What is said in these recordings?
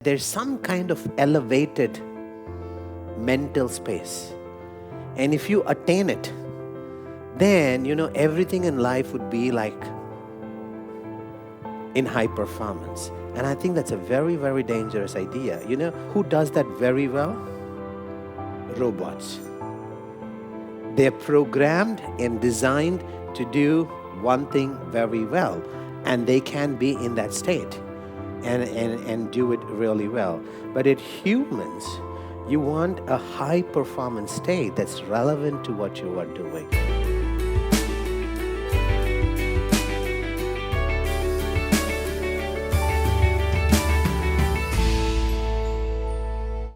There's some kind of elevated mental space. And if you attain it, then, everything in life would be like in high performance. And I think that's a very, very dangerous idea. Who does that very well? Robots. They're programmed and designed to do one thing very well. And they can be in that state and do it really well. But at humans, you want a high performance state that's relevant to what you are doing.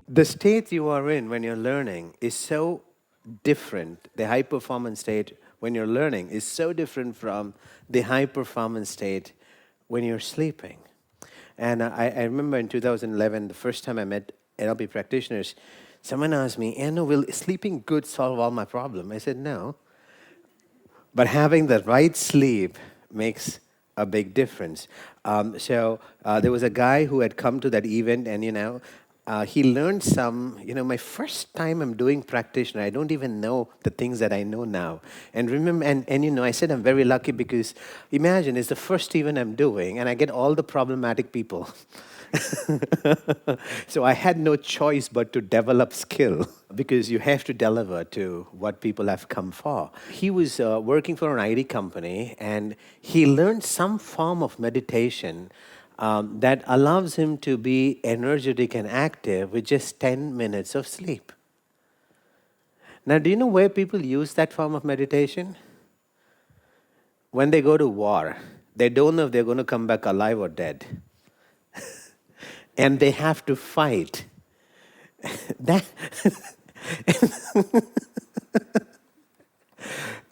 The state you are in when you're learning is so different. The high performance state when you're learning is so different from the high performance state when you're sleeping. And I remember in 2011, the first time I met NLP practitioners, someone asked me, will sleeping good solve all my problems? I said, no. But having the right sleep makes a big difference. So there was a guy who had come to that event, and he learned some, my first time I'm doing practitioner, I don't even know the things that I know now. And remember, I said I'm very lucky because imagine it's the first event I'm doing and I get all the problematic people. So I had no choice but to develop skill because you have to deliver to what people have come for. He was working for an IT company and he learned some form of meditation that allows him to be energetic and active with just 10 minutes of sleep. Now, do you know where people use that form of meditation? When they go to war. They don't know if they're going to come back alive or dead. And they have to fight.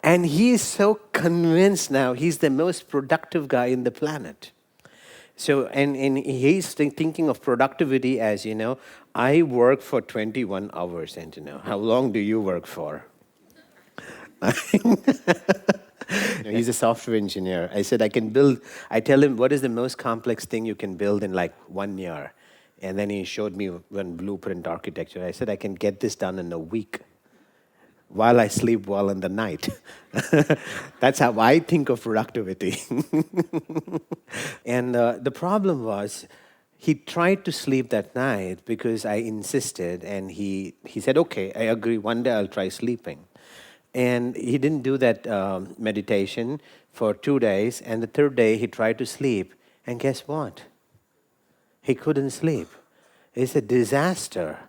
And he is so convinced now he's the most productive guy in the planet. So, and he's thinking of productivity as, I work for 21 hours, and how long do you work for? He's a software engineer. I said, I tell him, what is the most complex thing you can build in like 1 year? And then he showed me one blueprint architecture. I said, I can get this done in a week while I sleep well in the night. That's how I think of productivity. And the problem was, he tried to sleep that night because I insisted, and he said, okay, I agree, one day I'll try sleeping. And he didn't do that meditation for 2 days, and the third day he tried to sleep, and guess what? He couldn't sleep. It's a disaster.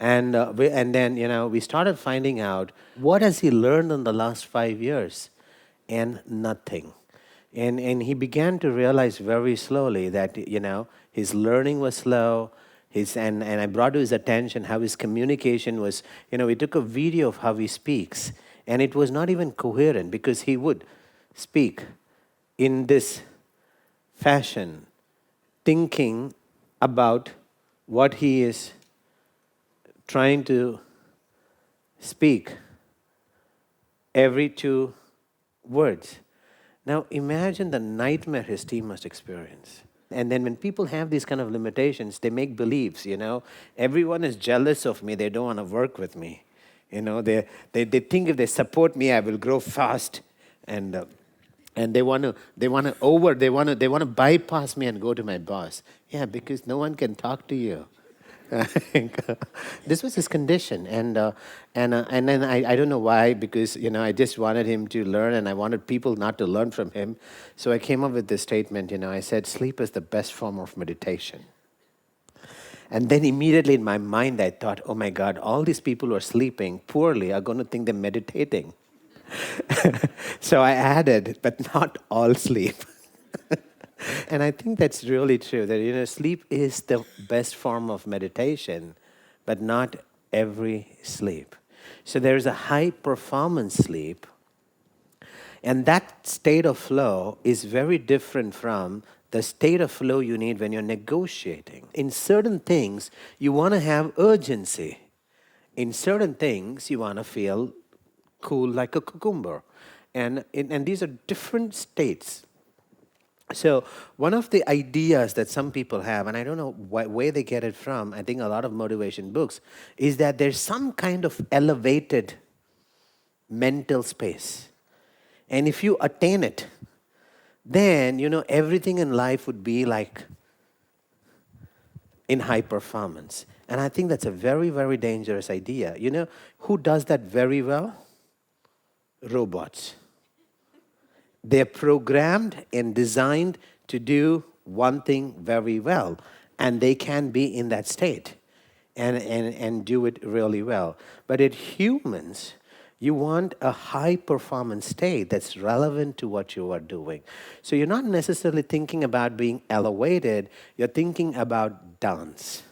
And then, we started finding out what has he learned in the last 5 years? And nothing. And he began to realize very slowly that, his learning was slow. And I brought to his attention how his communication was, we took a video of how he speaks. And it was not even coherent because he would speak in this fashion, thinking about what he is trying to speak every 2 words. Now imagine the nightmare his team must experience. And then when people have these kind of limitations, they make beliefs, Everyone is jealous of me, they don't want to work with me. They think if they support me, I will grow fast. And they want to bypass me and go to my boss. Yeah, because no one can talk to you. This was his condition, and then I don't know why, because I just wanted him to learn, and I wanted people not to learn from him. So I came up with this statement. I said, sleep is the best form of meditation. And then immediately in my mind I thought, oh my God, all these people who are sleeping poorly are going to think they're meditating. So I added, but not all sleep. And I think that's really true, that sleep is the best form of meditation, but not every sleep. So there's a high performance sleep, and that state of flow is very different from the state of flow you need when you're negotiating. In certain things, you want to have urgency. In certain things, you want to feel cool like a cucumber. And these are different states. So, one of the ideas that some people have, and I don't know where they get it from, I think a lot of motivation books, is that there's some kind of elevated mental space. And if you attain it, then, everything in life would be like in high performance. And I think that's a very, very dangerous idea. Who does that very well? Robots. They're programmed and designed to do one thing very well, and they can be in that state and do it really well. But at humans, you want a high performance state that's relevant to what you are doing. So you're not necessarily thinking about being elevated, you're thinking about dance.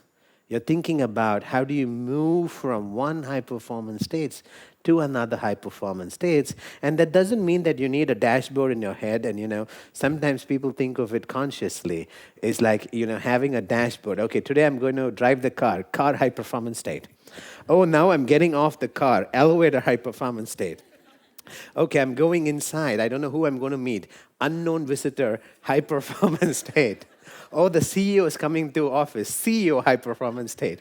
You're thinking about how do you move from one high performance states to another high performance states. And that doesn't mean that you need a dashboard in your head. And, sometimes people think of it consciously. It's like, having a dashboard. Okay, today I'm going to drive the car high performance state. Oh, now I'm getting off the car, elevator high performance state. Okay, I'm going inside. I don't know who I'm going to meet. Unknown visitor, high performance state. Oh, the CEO is coming to office. CEO high performance state.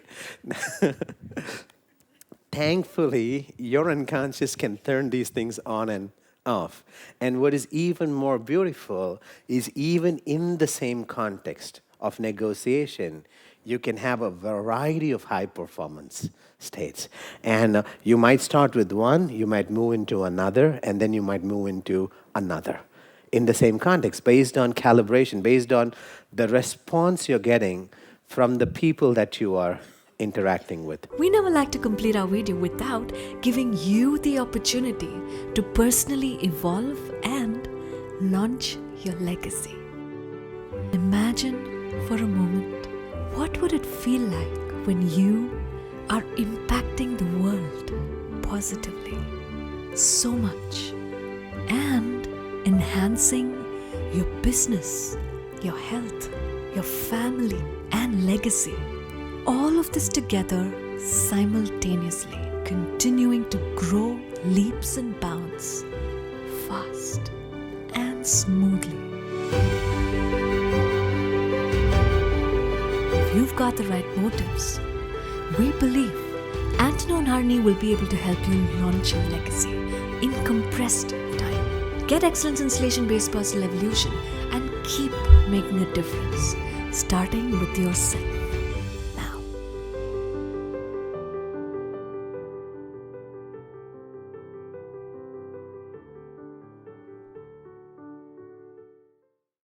Thankfully, your unconscious can turn these things on and off. And what is even more beautiful is even in the same context of negotiation, you can have a variety of high performance states. And you might start with one, you might move into another, and then you might move into another in the same context, based on calibration, based on the response you're getting from the people that you are interacting with. We never like to complete our video without giving you the opportunity to personally evolve and launch your legacy. Imagine for a moment, what would it feel like when you are impacting the world positively so much and enhancing your business, your health, your family, and legacy. All of this together simultaneously, continuing to grow leaps and bounds, fast and smoothly. If you've got the right motives, we believe Antano Harini will be able to help you launch your legacy in compressed time. Get excellence installation-based personal evolution and keep making a difference, starting with yourself.